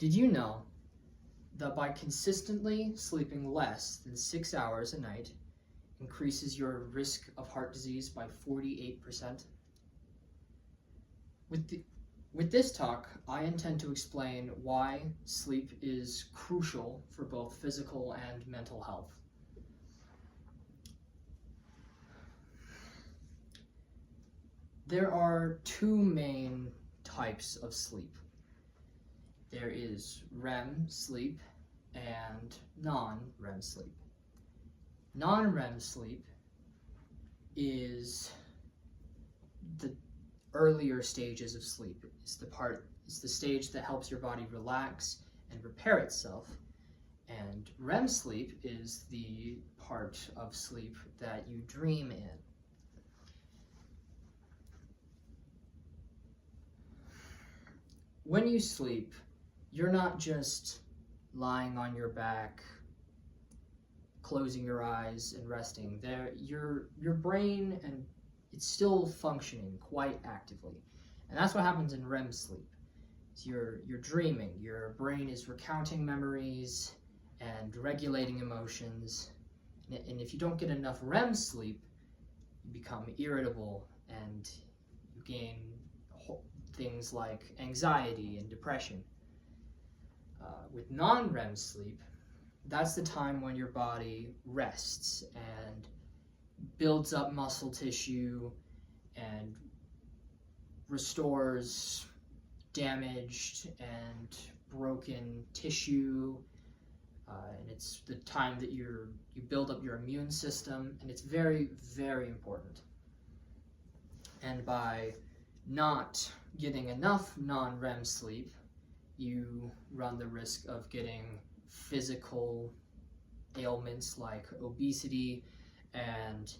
Did you know that by consistently sleeping less than 6 hours a night increases your risk of heart disease by 48%? With this talk, I intend to explain why sleep is crucial for both physical and mental health. There are two main types of sleep. There is REM sleep and non-REM sleep. Non-REM sleep is the earlier stages of sleep. It's the stage that helps your body relax and repair itself. And REM sleep is the part of sleep that you dream in. When you sleep, you're not just lying on your back, closing your eyes and resting. Your brain and it's still functioning quite actively. And that's what happens in REM sleep. So you're dreaming, your brain is recounting memories and regulating emotions. And if you don't get enough REM sleep, you become irritable and you gain things like anxiety and depression. With non-REM sleep, that's the time when your body rests and builds up muscle tissue and restores damaged and broken tissue. And it's the time that you build up your immune system, and it's very, very important. And by not getting enough non-REM sleep, you run the risk of getting physical ailments like obesity and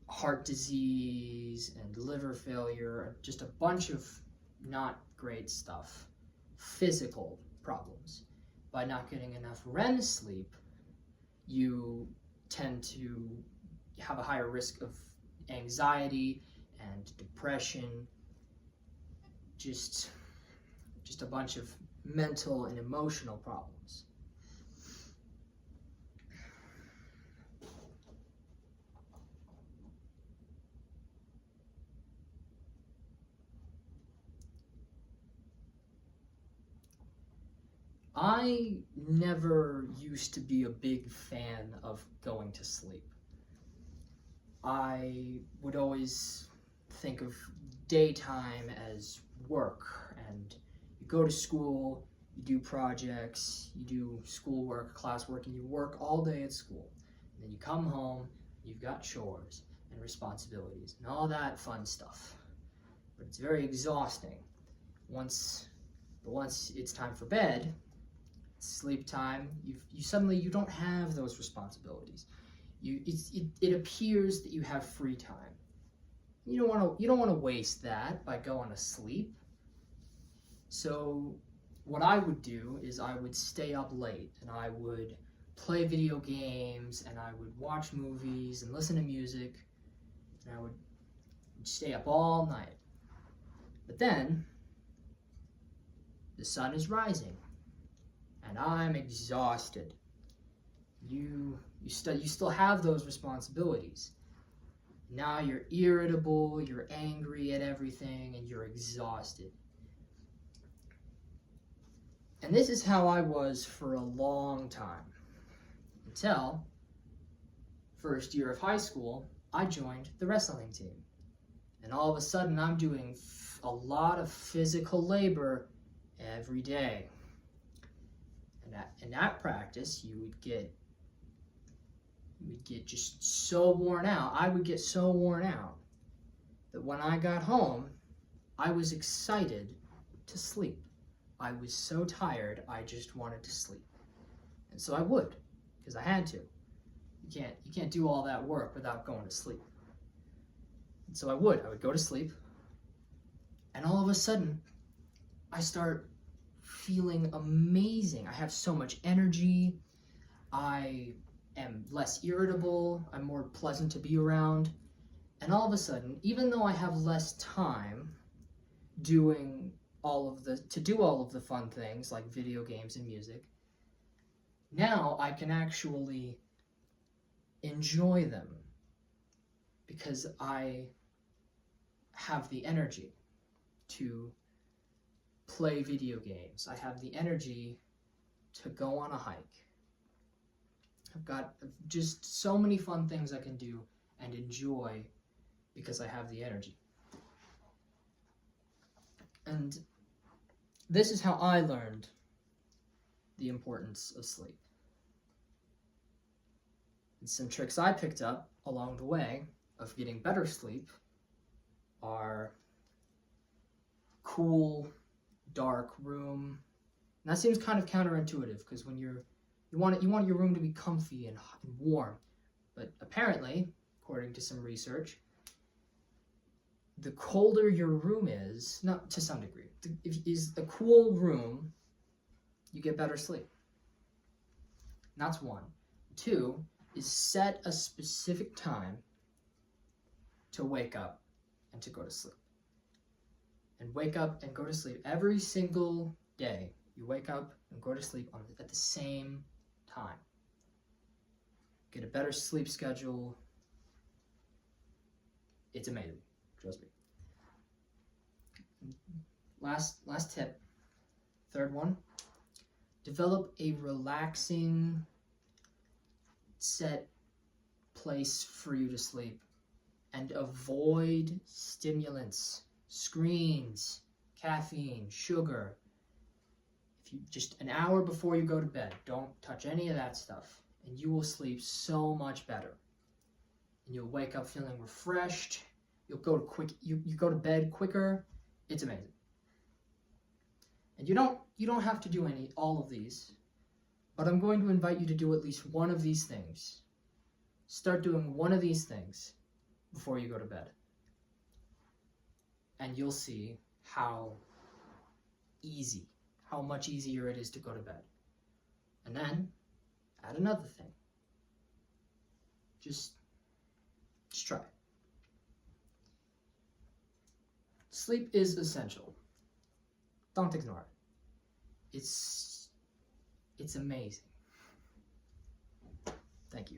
heart disease and liver failure, just a bunch of not great stuff, physical problems. By not getting enough REM sleep, you tend to have a higher risk of anxiety and depression, just a bunch of mental and emotional problems. I never used to be a big fan of going to sleep. I would always think of daytime as work, and you go to school, you do projects, you do schoolwork, classwork, and you work all day at school. And then you come home, you've got chores and responsibilities and all that fun stuff. But it's very exhausting. Once it's time for bed, sleep time, you don't have those responsibilities. It appears that you have free time. You don't want to waste that by going to sleep. So what I would do is I would stay up late and I would play video games and I would watch movies and listen to music, and I would stay up all night. But then the sun is rising and I'm exhausted. You still have those responsibilities. Now you're irritable, you're angry at everything, and you're exhausted. And this is how I was for a long time. Until first year of high school, I joined the wrestling team. And all of a sudden, I'm doing a lot of physical labor every day. And in that practice, you would get just so worn out. I would get so worn out that when I got home, I was excited to sleep. I was so tired, I just wanted to sleep. And so I would, because I had to. You can't do all that work without going to sleep. And so I would go to sleep, and all of a sudden, I start feeling amazing. I have so much energy. I am less irritable. I'm more pleasant to be around. And all of a sudden, even though I have less time doing to do all of the fun things like video games and music. Now I can actually enjoy them because I have the energy to play video games. I have the energy to go on a hike. I've got just so many fun things I can do and enjoy because I have the energy. And this is how I learned the importance of sleep. And some tricks I picked up along the way of getting better sleep are cool, dark room. And that seems kind of counterintuitive because when you want your room to be comfy and warm. But apparently, according to some research, the colder your room is, not to some degree, is a cool room, you get better sleep. And that's one. Two is set a specific time to wake up and to go to sleep. And wake up and go to sleep every single day. You wake up and go to sleep at the same time. Get a better sleep schedule. It's amazing. Trust me. Last tip. Third one. Develop a relaxing set place for you to sleep and avoid stimulants, screens, caffeine, sugar. If you just an hour before you go to bed, don't touch any of that stuff and you will sleep so much better. And you'll wake up feeling refreshed. You'll go to bed quicker. It's amazing. And you don't have to do all of these, but I'm going to invite you to do at least one of these things. Start doing one of these things before you go to bed. And you'll see how much easier it is to go to bed. And then add another thing. Just try it. Sleep is essential. Don't ignore it. It's amazing. Thank you.